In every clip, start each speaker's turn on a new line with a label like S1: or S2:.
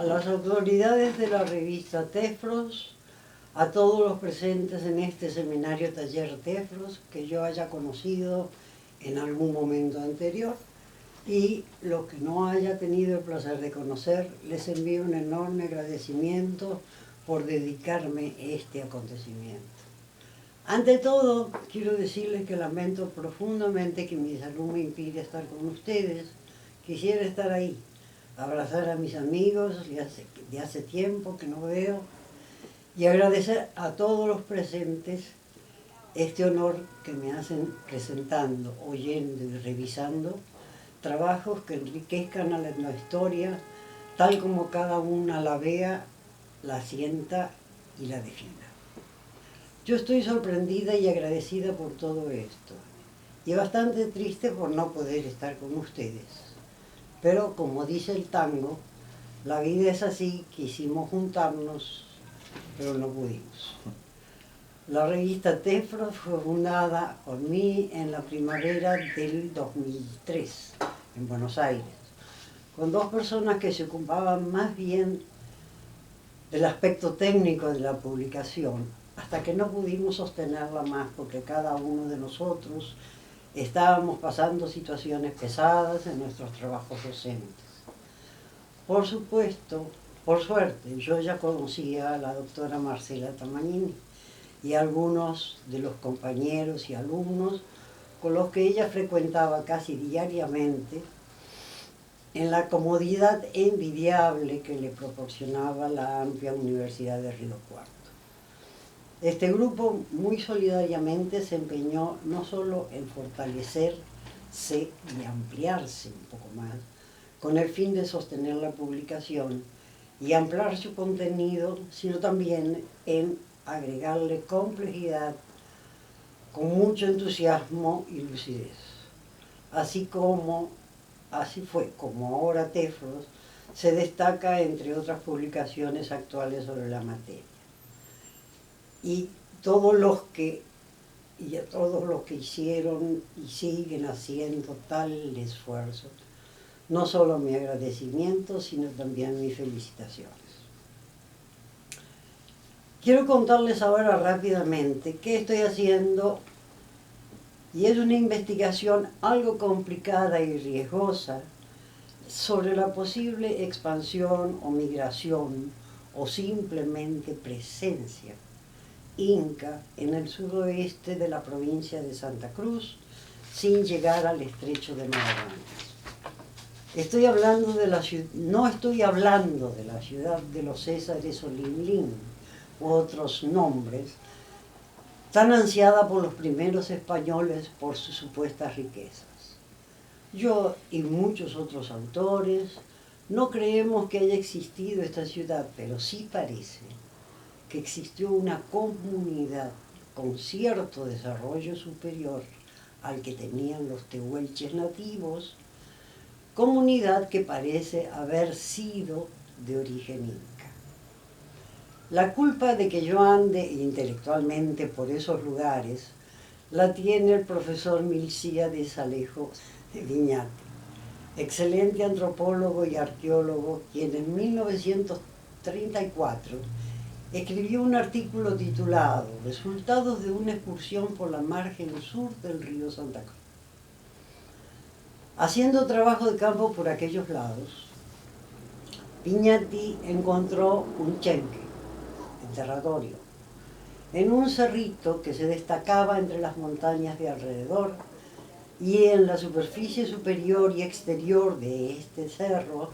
S1: a las autoridades de la revista Tefros, a todos los presentes en este seminario taller Tefros que yo haya conocido en algún momento anterior, y los que no haya tenido el placer de conocer, les envío un enorme agradecimiento por dedicarme a este acontecimiento. Ante todo, quiero decirles que lamento profundamente que mi salud me impide estar con ustedes. Quisiera estar ahí, abrazar a mis amigos de hace tiempo que no veo, y agradecer a todos los presentes este honor que me hacen presentando, oyendo y revisando trabajos que enriquezcan a la historia tal como cada una la vea, la sienta y la defina. Yo estoy sorprendida y agradecida por todo esto, y bastante triste por no poder estar con ustedes. Pero como dice el tango, la vida es así, quisimos juntarnos, pero no pudimos. La revista Tefros fue fundada por mí en la primavera del 2003, en Buenos Aires, con dos personas que se ocupaban más bien del aspecto técnico de la publicación, hasta que no pudimos sostenerla más porque cada uno de nosotros estábamos pasando situaciones pesadas en nuestros trabajos docentes. Por supuesto, por suerte, yo ya conocía a la doctora Marcela Tamagnini y a algunos de los compañeros y alumnos con los que ella frecuentaba casi diariamente en la comodidad envidiable que le proporcionaba la amplia Universidad de Río Cuarto. Este grupo muy solidariamente se empeñó no solo en fortalecerse y ampliarse un poco más, con el fin de sostener la publicación y ampliar su contenido, sino también en agregarle complejidad con mucho entusiasmo y lucidez. Así fue como ahora Tefros se destaca entre otras publicaciones actuales sobre la materia. Y a todos los que hicieron y siguen haciendo tal esfuerzo, no solo mi agradecimiento, sino también mis felicitaciones. Quiero contarles ahora rápidamente qué estoy haciendo, y es una investigación algo complicada y riesgosa sobre la posible expansión o migración o simplemente presencia inca en el suroeste de la provincia de Santa Cruz sin llegar al estrecho de Magallanes. No estoy hablando de la ciudad de los Césares o Linlin u otros nombres, tan ansiada por los primeros españoles por sus supuestas riquezas. Yo y muchos otros autores no creemos que haya existido esta ciudad, pero sí parece que existió una comunidad con cierto desarrollo superior al que tenían los tehuelches nativos, comunidad que parece haber sido de origen inca. La culpa de que yo ande intelectualmente por esos lugares la tiene el profesor Milcíades Alejo de Viñate, excelente antropólogo y arqueólogo, quien en 1934 escribió un artículo titulado «Resultados de una excursión por la margen sur del río Santa Cruz». Haciendo trabajo de campo por aquellos lados, Viñati encontró un chenque, enterratorio, en un cerrito que se destacaba entre las montañas de alrededor, y en la superficie superior y exterior de este cerro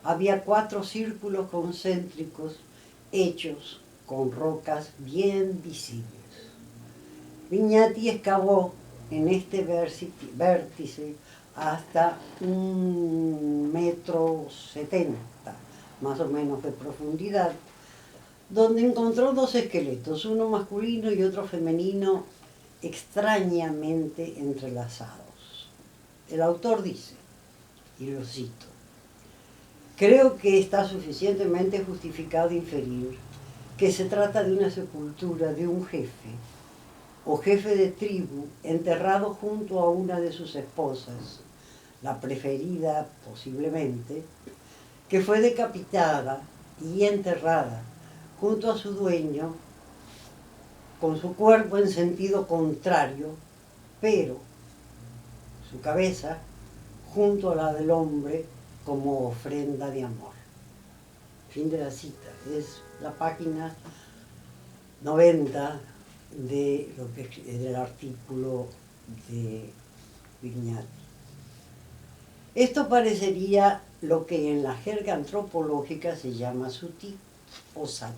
S1: había 4 círculos concéntricos hechos con rocas bien visibles. Viñati excavó en este vértice hasta 1,70 metros, más o menos, de profundidad, donde encontró 2 esqueletos, uno masculino y otro femenino, extrañamente entrelazados. El autor dice, y lo cito: «Creo que está suficientemente justificado inferir que se trata de una sepultura de un jefe o jefe de tribu enterrado junto a una de sus esposas, la preferida posiblemente, que fue decapitada y enterrada junto a su dueño, con su cuerpo en sentido contrario, pero su cabeza junto a la del hombre como ofrenda de amor. Fin de la cita. Es la página 90 del artículo de Vignati. Esto parecería lo que en la jerga antropológica se llama suti o sati,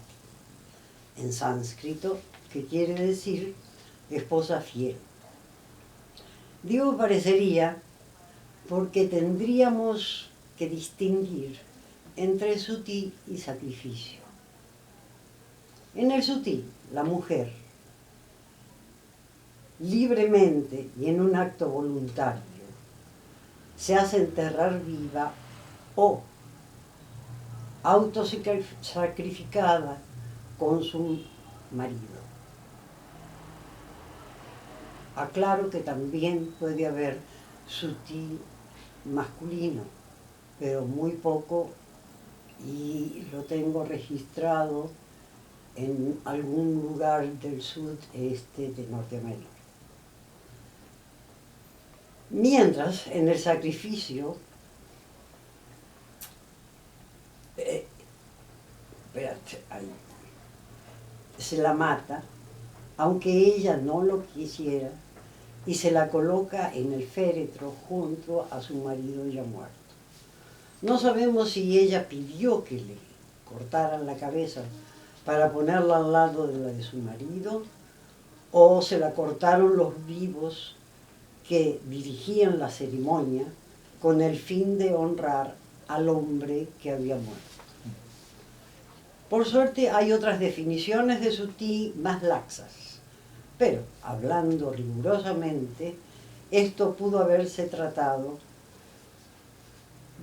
S1: en sánscrito, que quiere decir esposa fiel. Digo parecería porque tendríamos que distinguir entre suti y sacrificio. En el suti, la mujer, libremente y en un acto voluntario, se hace enterrar viva o autosacrificada con su marido. Aclaro que también puede haber suti masculino, pero muy poco, y lo tengo registrado en algún lugar del sudeste de Norteamérica. Mientras, en el sacrificio, se la mata, aunque ella no lo quisiera, y se la coloca en el féretro junto a su marido ya muerto. No sabemos si ella pidió que le cortaran la cabeza para ponerla al lado de la de su marido, o se la cortaron los vivos que dirigían la ceremonia con el fin de honrar al hombre que había muerto. Por suerte hay otras definiciones de suti más laxas, pero hablando rigurosamente, esto pudo haberse tratado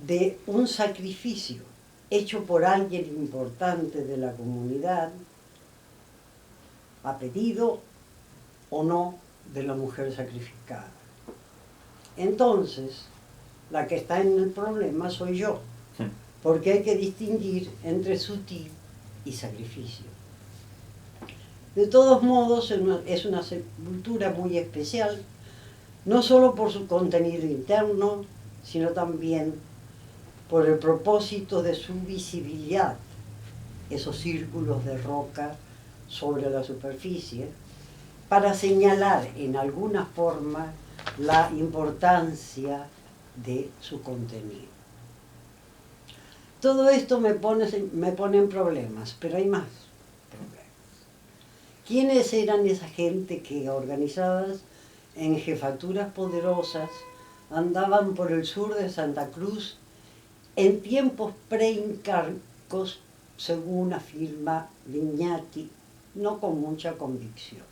S1: de un sacrificio hecho por alguien importante de la comunidad, a pedido o no de la mujer sacrificada. Entonces, la que está en el problema soy yo, porque hay que distinguir entre suti y sacrificio. De todos modos, es una sepultura muy especial, no solo por su contenido interno, sino también por el propósito de su visibilidad, esos círculos de roca sobre la superficie, para señalar en alguna forma la importancia de su contenido. Todo esto me pone en problemas, pero hay más problemas. ¿Quiénes eran esa gente que, organizadas en jefaturas poderosas, andaban por el sur de Santa Cruz en tiempos preincáricos, según afirma Vignati, no con mucha convicción?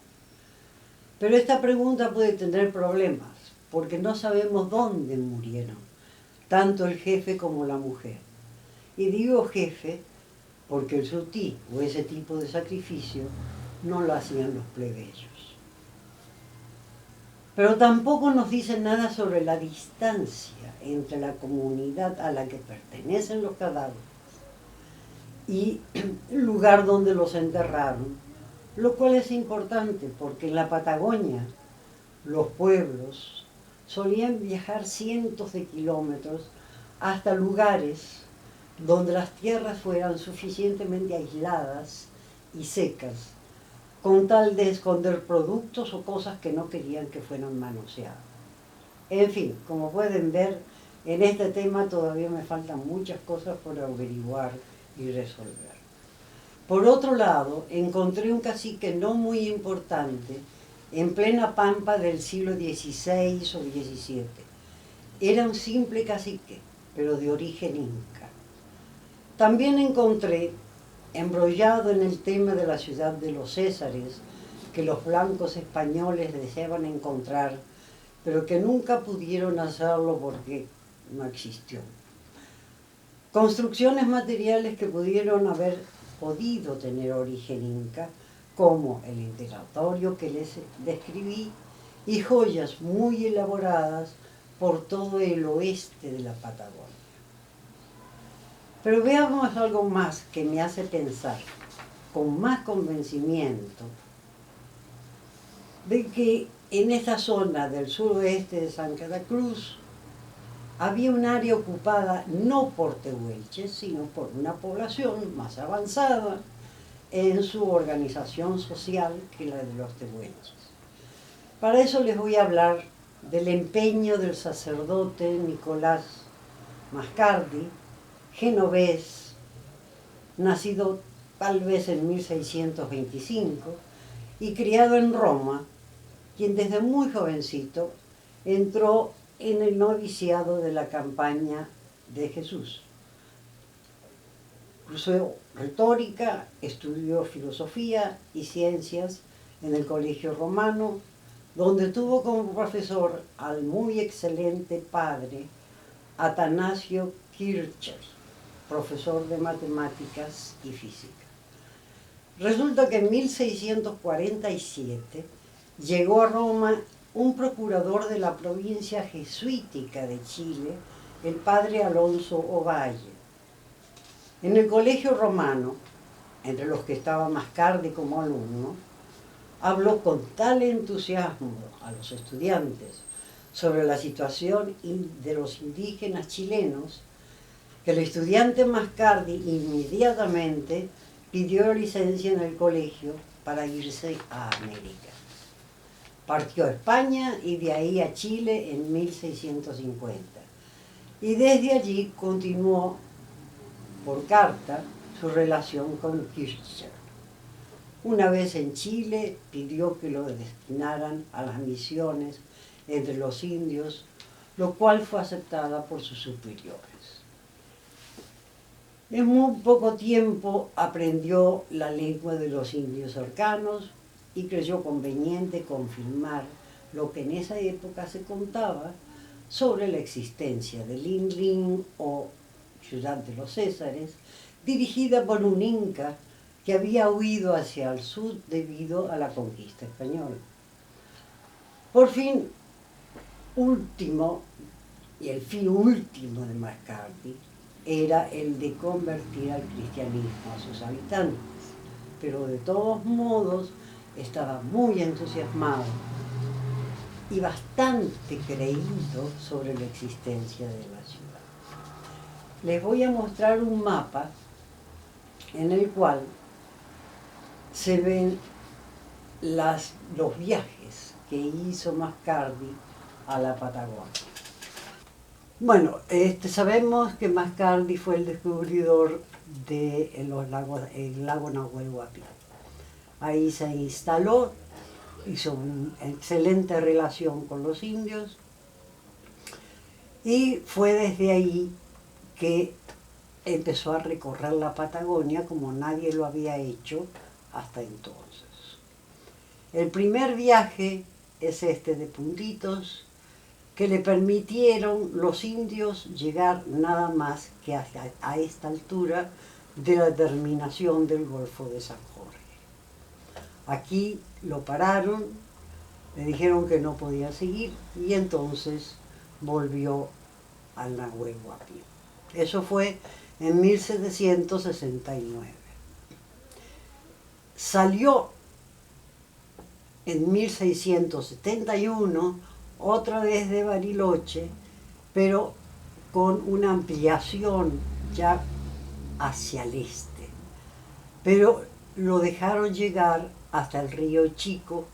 S1: Pero esta pregunta puede tener problemas, porque no sabemos dónde murieron, tanto el jefe como la mujer. Y digo jefe porque el suti, o ese tipo de sacrificio, no lo hacían los plebeyos. Pero tampoco nos dicen nada sobre la distancia entre la comunidad a la que pertenecen los cadáveres y el lugar donde los enterraron, lo cual es importante porque en la Patagonia los pueblos solían viajar cientos de kilómetros hasta lugares donde las tierras fueran suficientemente aisladas y secas, con tal de esconder productos o cosas que no querían que fueran manoseadas. En fin, como pueden ver, en este tema todavía me faltan muchas cosas por averiguar y resolver. Por otro lado, encontré un cacique no muy importante en plena pampa del siglo XVI o XVII. Era un simple cacique, pero de origen inca. También encontré, embrollado en el tema de la ciudad de los Césares, que los blancos españoles deseaban encontrar, pero que nunca pudieron hacerlo porque no existió. Construcciones materiales que pudieron haber podido tener origen inca, como el interrogatorio que les describí, y joyas muy elaboradas por todo el oeste de la Patagonia. Pero veamos algo más que me hace pensar con más convencimiento de que en esta zona del suroeste de San Cruz había un área ocupada no por tehuelches, sino por una población más avanzada en su organización social que la de los tehuelches. Para eso les voy a hablar del empeño del sacerdote Nicolás Mascardi, genovés, nacido tal vez en 1625 y criado en Roma, quien desde muy jovencito entró en el noviciado de la Compañía de Jesús. Cursó retórica, estudió filosofía y ciencias en el Colegio Romano, donde tuvo como profesor al muy excelente padre Atanasio Kircher, profesor de matemáticas y física. Resulta que en 1647 llegó a Roma un procurador de la provincia jesuítica de Chile, el padre Alonso Ovalle. En el Colegio Romano, entre los que estaba Mascardi como alumno, habló con tal entusiasmo a los estudiantes sobre la situación de los indígenas chilenos que el estudiante Mascardi inmediatamente pidió licencia en el colegio para irse a América. Partió a España y de ahí a Chile en 1650. Y desde allí continuó por carta su relación con Kirchner. Una vez en Chile pidió que lo destinaran a las misiones entre los indios, lo cual fue aceptada por sus superiores. En muy poco tiempo aprendió la lengua de los indios cercanos y creyó conveniente confirmar lo que en esa época se contaba sobre la existencia de Linlin o Ciudad de los Césares, dirigida por un inca que había huido hacia el sur debido a la conquista española. Por fin, el fin último de Mascardi era el de convertir al cristianismo a sus habitantes, pero de todos modos estaba muy entusiasmado y bastante creído sobre la existencia de la ciudad. Les voy a mostrar un mapa en el cual se ven los viajes que hizo Mascardi a la Patagonia. Bueno, sabemos que Mascardi fue el descubridor del lago Nahuel Huapi. Ahí se instaló, hizo una excelente relación con los indios y fue desde ahí que empezó a recorrer la Patagonia como nadie lo había hecho hasta entonces. El primer viaje es este de puntitos, que le permitieron los indios llegar nada más que a esta altura de la terminación del Golfo de San Jorge. Aquí lo pararon, le dijeron que no podía seguir y entonces volvió al Nahuel Huapi. Eso fue en 1769. Salió en 1671 otra vez de Bariloche, pero con una ampliación ya hacia el este. Pero lo dejaron llegar hasta el río Chico,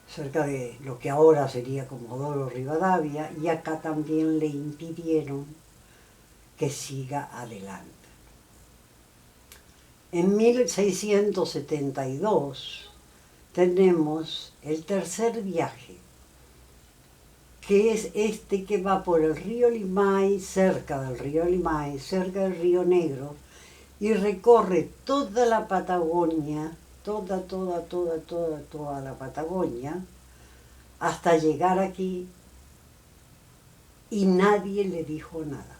S1: cerca de lo que ahora sería Comodoro Rivadavia, y acá también le impidieron que siga adelante. En 1672 tenemos el tercer viaje, que es este que va por el río Limay, cerca del río Limay, cerca del río Negro, y recorre toda la Patagonia, toda la Patagonia, hasta llegar aquí, y nadie le dijo nada.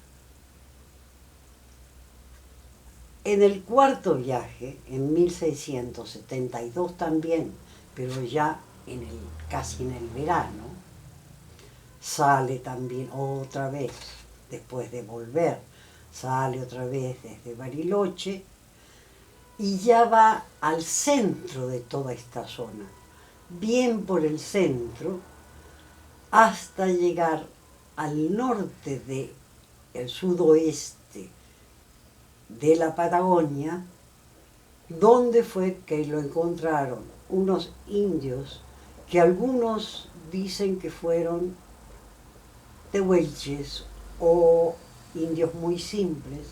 S1: En el cuarto viaje, en 1672 también, pero ya casi en el verano, sale también otra vez, después de volver sale otra vez desde Bariloche y ya va al centro de toda esta zona, bien por el centro, hasta llegar al norte del sudoeste de la Patagonia, donde fue que lo encontraron unos indios que algunos dicen que fueron tehuelches o indios muy simples,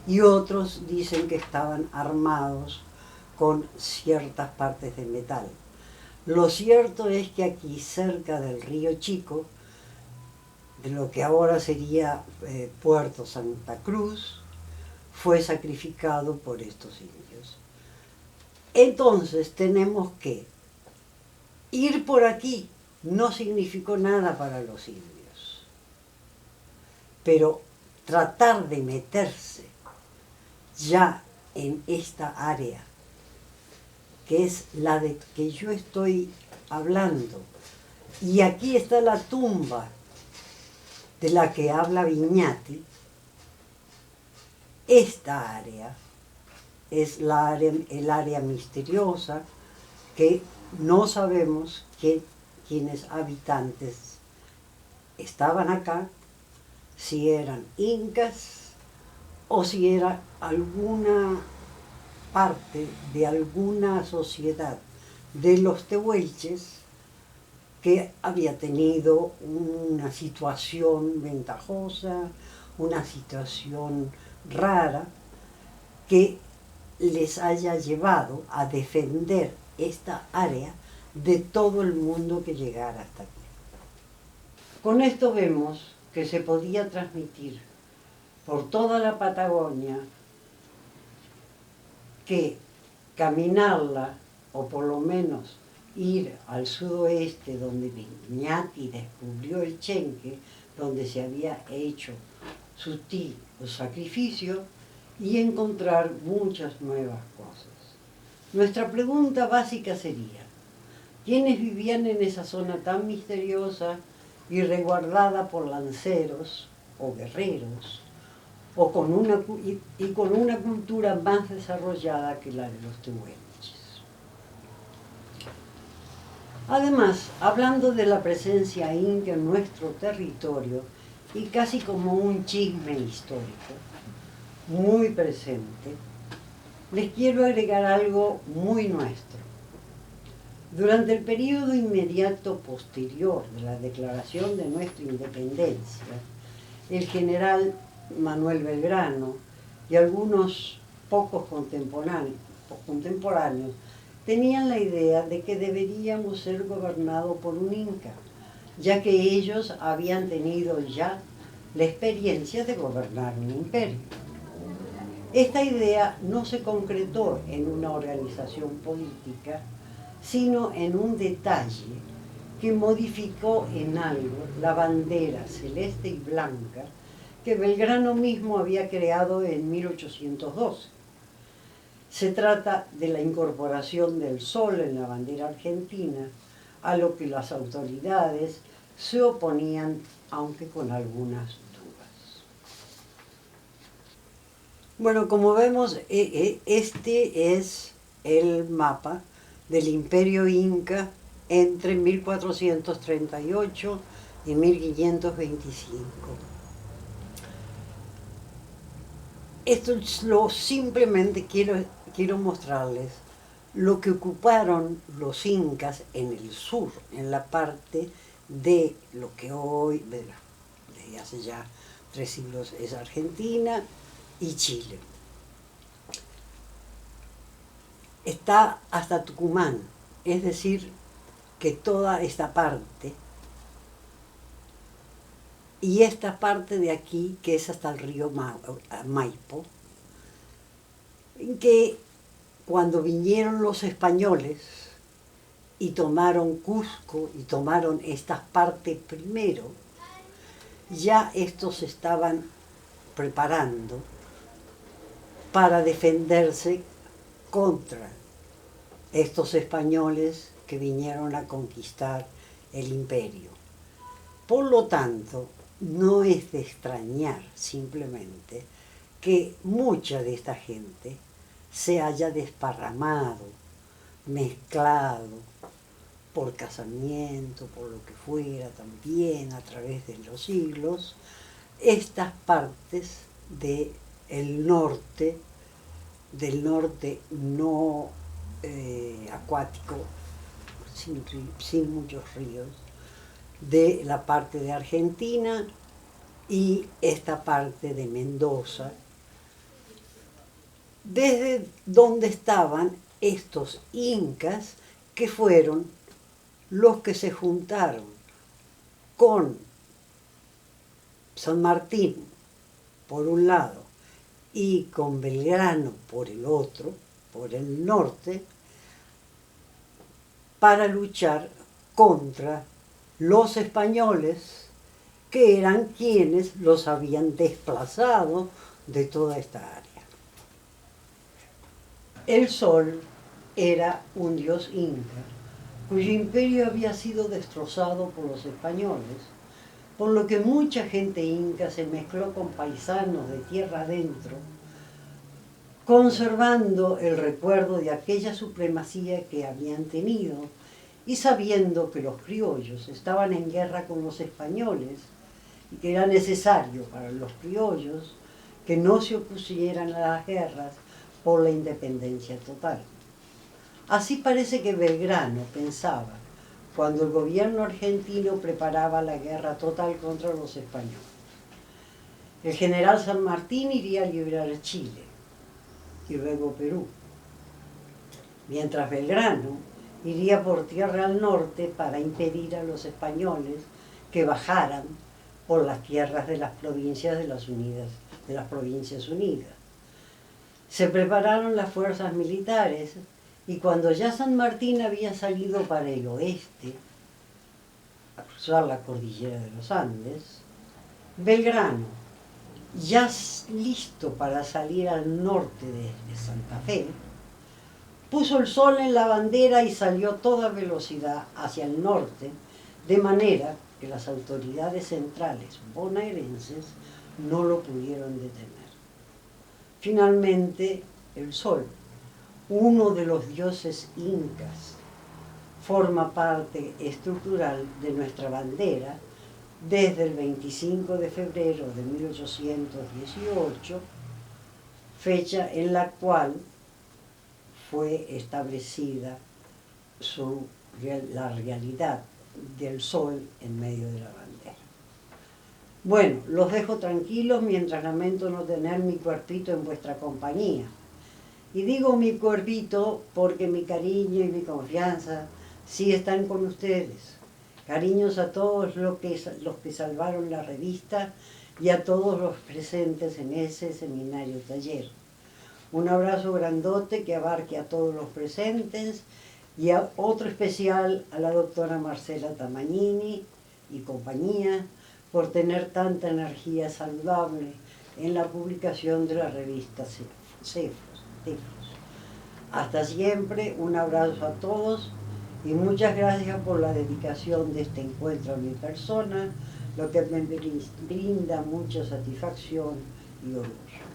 S1: y otros dicen que estaban armados con ciertas partes de metal. Lo cierto es que aquí cerca del río Chico, de lo que ahora sería Puerto Santa Cruz, fue sacrificado por estos indios. Entonces tenemos que ir por aquí no significó nada para los indios, pero tratar de meterse ya en esta área, que es la de que yo estoy hablando, y aquí está la tumba de la que habla Viñati, esta área es el área misteriosa que no sabemos quiénes habitantes estaban acá, si eran incas o si era alguna parte de alguna sociedad de los tehuelches que había tenido una situación ventajosa, una situación rara, que les haya llevado a defender esta área de todo el mundo que llegara hasta aquí. Con esto vemos que se podía transmitir por toda la Patagonia que caminarla, o por lo menos ir al sudoeste donde Viñati descubrió el Chenque, donde se había hecho su sacrificio, y encontrar muchas nuevas cosas. Nuestra pregunta básica sería: ¿quiénes vivían en esa zona tan misteriosa y resguardada por lanceros o guerreros, o con una cultura más desarrollada que la de los tehuelches? Además, hablando de la presencia inca en nuestro territorio, y casi como un chisme histórico, muy presente, les quiero agregar algo muy nuestro. Durante el periodo inmediato posterior de la declaración de nuestra independencia, el general Manuel Belgrano y algunos pocos contemporáneos tenían la idea de que deberíamos ser gobernados por un inca, ya que ellos habían tenido ya la experiencia de gobernar un imperio. Esta idea no se concretó en una organización política, sino en un detalle que modificó en algo la bandera celeste y blanca que Belgrano mismo había creado en 1812. Se trata de la incorporación del sol en la bandera argentina, a lo que las autoridades se oponían, aunque con algunas dudas. Bueno, como vemos, este es el mapa del Imperio Inca entre 1438 y 1525. Esto es simplemente quiero mostrarles lo que ocuparon los incas en el sur, en la parte de lo que hoy, desde hace ya 3 siglos, es Argentina y Chile. Está hasta Tucumán, es decir, que toda esta parte, y esta parte de aquí, que es hasta el río Maipo, en que cuando vinieron los españoles y tomaron Cusco y tomaron estas partes primero, ya estos estaban preparando para defenderse contra estos españoles que vinieron a conquistar el imperio. Por lo tanto, no es de extrañar simplemente que mucha de esta gente se haya desparramado, mezclado por casamiento, por lo que fuera también a través de los siglos, estas partes del norte no acuático, sin muchos ríos, de la parte de Argentina y esta parte de Mendoza, desde donde estaban estos incas que fueron los que se juntaron con San Martín por un lado y con Belgrano por el otro, por el norte, para luchar contra los españoles, que eran quienes los habían desplazado de toda esta área. El Sol era un dios inca, cuyo imperio había sido destrozado por los españoles, por lo que mucha gente inca se mezcló con paisanos de tierra adentro, conservando el recuerdo de aquella supremacía que habían tenido y sabiendo que los criollos estaban en guerra con los españoles y que era necesario para los criollos que no se opusieran a las guerras por la independencia total. Así parece que Belgrano pensaba cuando el gobierno argentino preparaba la guerra total contra los españoles. El general San Martín iría a liberar a Chile y luego Perú, mientras Belgrano iría por tierra al norte para impedir a los españoles que bajaran por las tierras de las provincias Provincias Unidas. Se prepararon las fuerzas militares y cuando ya San Martín había salido para el oeste, a cruzar la cordillera de los Andes, Belgrano, ya listo para salir al norte de Santa Fe, puso el sol en la bandera y salió a toda velocidad hacia el norte, de manera que las autoridades centrales bonaerenses no lo pudieron detener. Finalmente, el sol, uno de los dioses incas, forma parte estructural de nuestra bandera desde el 25 de febrero de 1818, fecha en la cual fue establecida la realidad del sol en medio de la bandera. Bueno, los dejo tranquilos mientras lamento no tener mi cuerpito en vuestra compañía. Y digo mi cuerpito porque mi cariño y mi confianza sí están con ustedes. Cariños a todos los que salvaron la revista y a todos los presentes en ese seminario taller. Un abrazo grandote que abarque a todos los presentes y a otro especial a la doctora Marcela Tamagnini y compañía por tener tanta energía saludable en la publicación de la revista Tefros. Hasta siempre, un abrazo a todos y muchas gracias por la dedicación de este encuentro a mi persona, lo que me brinda mucha satisfacción y orgullo.